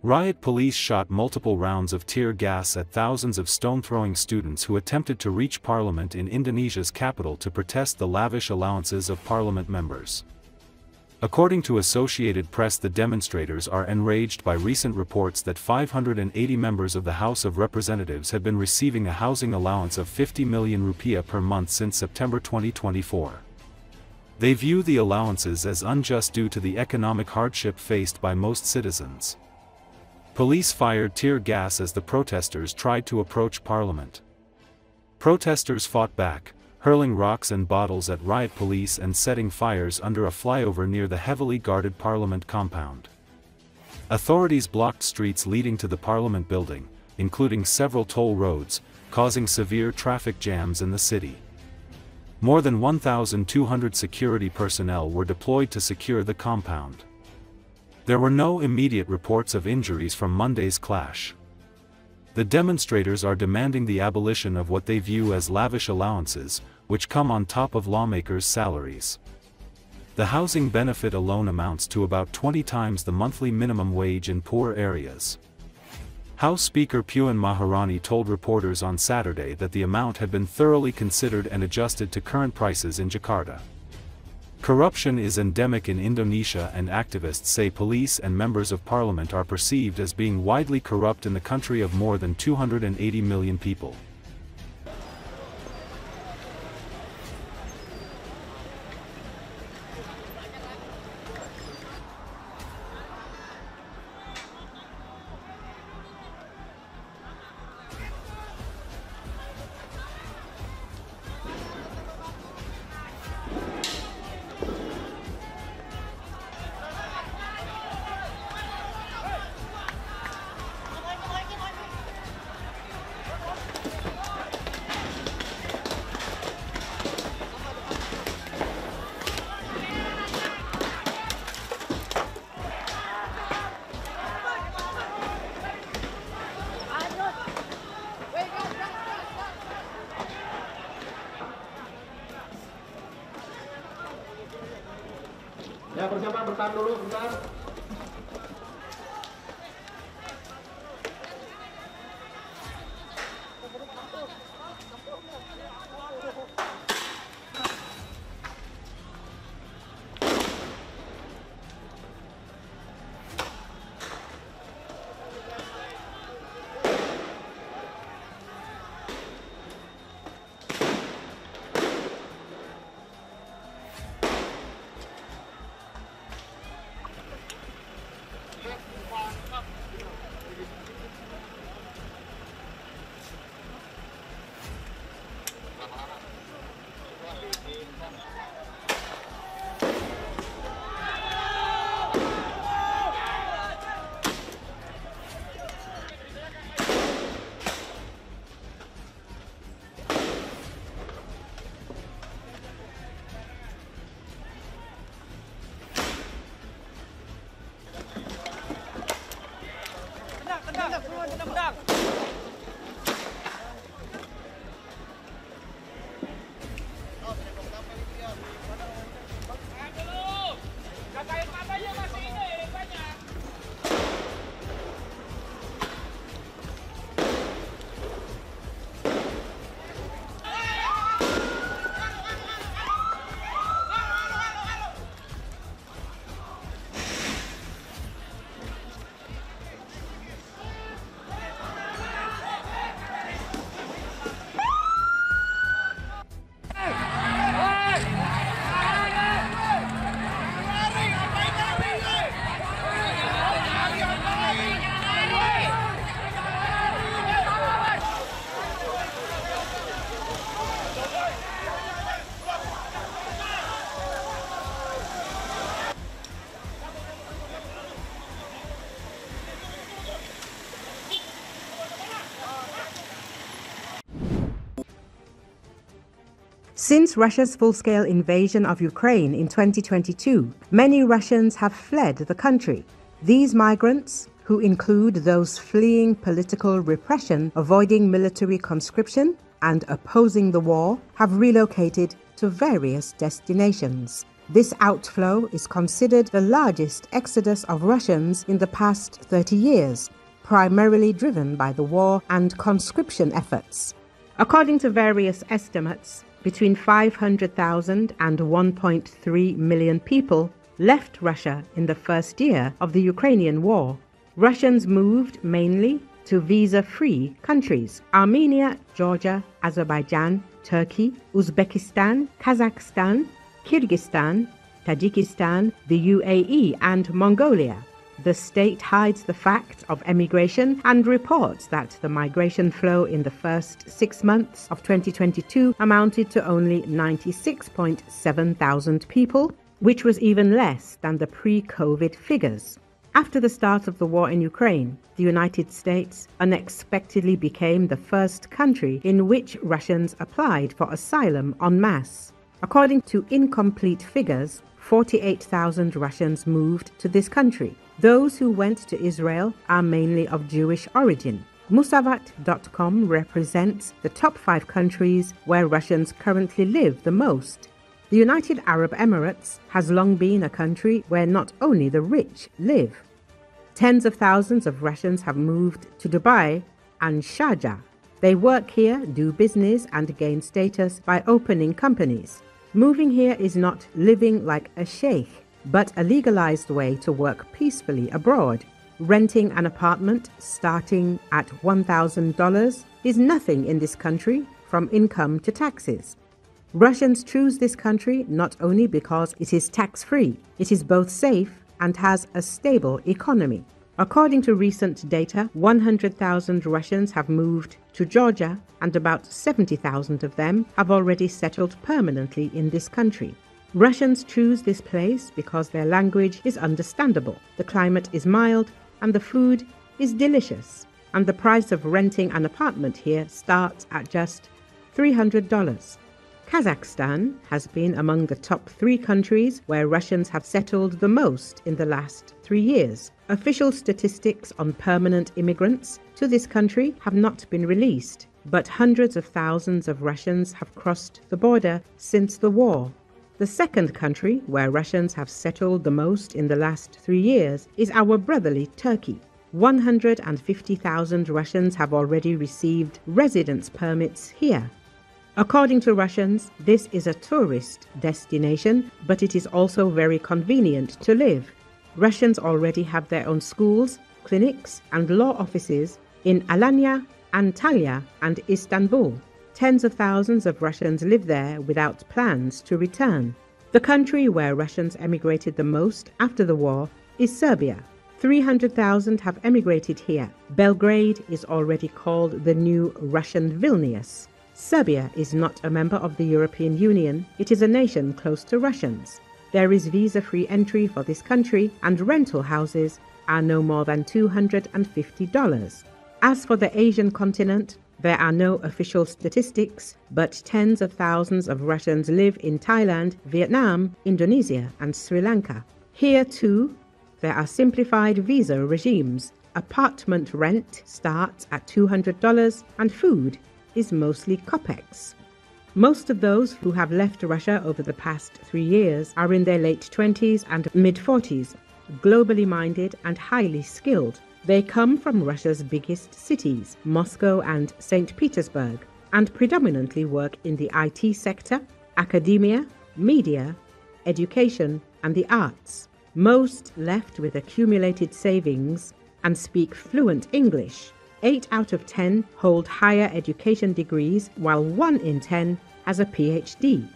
Riot police shot multiple rounds of tear gas at thousands of stone-throwing students who attempted to reach parliament in Indonesia's capital to protest the lavish allowances of parliament members. According to Associated Press, the demonstrators are enraged by recent reports that 580 members of the House of Representatives had been receiving a housing allowance of 50 million rupiah per month since September 2024. They view the allowances as unjust due to the economic hardship faced by most citizens. Police fired tear gas as the protesters tried to approach parliament. Protesters fought back, hurling rocks and bottles at riot police and setting fires under a flyover near the heavily guarded parliament compound. Authorities blocked streets leading to the parliament building, including several toll roads, causing severe traffic jams in the city. More than 1,200 security personnel were deployed to secure the compound. There were no immediate reports of injuries from Monday's clash. The demonstrators are demanding the abolition of what they view as lavish allowances, which come on top of lawmakers' salaries. The housing benefit alone amounts to about 20 times the monthly minimum wage in poor areas. House Speaker Puan Maharani told reporters on Saturday that the amount had been thoroughly considered and adjusted to current prices in Jakarta. Corruption is endemic in Indonesia, and activists say police and members of parliament are perceived as being widely corrupt in the country of more than 280 million people. Ya, persiapan bertahan dulu, bentar. Since Russia's full-scale invasion of Ukraine in 2022, many Russians have fled the country. These migrants, who include those fleeing political repression, avoiding military conscription, and opposing the war, have relocated to various destinations. This outflow is considered the largest exodus of Russians in the past 30 years, primarily driven by the war and conscription efforts. According to various estimates, between 500,000 and 1.3 million people left Russia in the first year of the Ukrainian war. Russians moved mainly to visa-free countries: Armenia, Georgia, Azerbaijan, Turkey, Uzbekistan, Kazakhstan, Kyrgyzstan, Tajikistan, the UAE, and Mongolia. The state hides the fact of emigration and reports that the migration flow in the first 6 months of 2022 amounted to only 96.7 thousand people, which was even less than the pre-COVID figures. After the start of the war in Ukraine, the United States unexpectedly became the first country in which Russians applied for asylum en masse. According to incomplete figures, 48,000 Russians moved to this country. Those who went to Israel are mainly of Jewish origin. Musavat.com represents the top 5 countries where Russians currently live the most. The United Arab Emirates has long been a country where not only the rich live. Tens of thousands of Russians have moved to Dubai and Sharjah. They work here, do business, and gain status by opening companies. Moving here is not living like a sheikh, but a legalized way to work peacefully abroad. Renting an apartment starting at $1,000 is nothing in this country, from income to taxes. Russians choose this country not only because it is tax-free, it is both safe and has a stable economy. According to recent data, 100,000 Russians have moved to Georgia, and about 70,000 of them have already settled permanently in this country. Russians choose this place because their language is understandable, the climate is mild, and the food is delicious. And the price of renting an apartment here starts at just $300. Kazakhstan has been among the top 3 countries where Russians have settled the most in the last 3 years. Official statistics on permanent immigrants to this country have not been released, but hundreds of thousands of Russians have crossed the border since the war. The second country where Russians have settled the most in the last 3 years is our brotherly Turkey. 150,000 Russians have already received residence permits here. According to Russians, this is a tourist destination, but it is also very convenient to live. Russians already have their own schools, clinics, and law offices in Alanya, Antalya, and Istanbul. Tens of thousands of Russians live there without plans to return. The country where Russians emigrated the most after the war is Serbia. 300,000 have emigrated here. Belgrade is already called the new Russian Vilnius. Serbia is not a member of the European Union. It is a nation close to Russians. There is visa-free entry for this country, and rental houses are no more than $250. As for the Asian continent, there are no official statistics, but tens of thousands of Russians live in Thailand, Vietnam, Indonesia, and Sri Lanka. Here, too, there are simplified visa regimes. Apartment rent starts at $200, and food is mostly kopecks. Most of those who have left Russia over the past 3 years are in their late 20s and mid-40s, globally minded and highly skilled. They come from Russia's biggest cities, Moscow and St. Petersburg, and predominantly work in the IT sector, academia, media, education, and the arts. Most left with accumulated savings and speak fluent English. 8 out of 10 hold higher education degrees, while 1 in 10 has a PhD.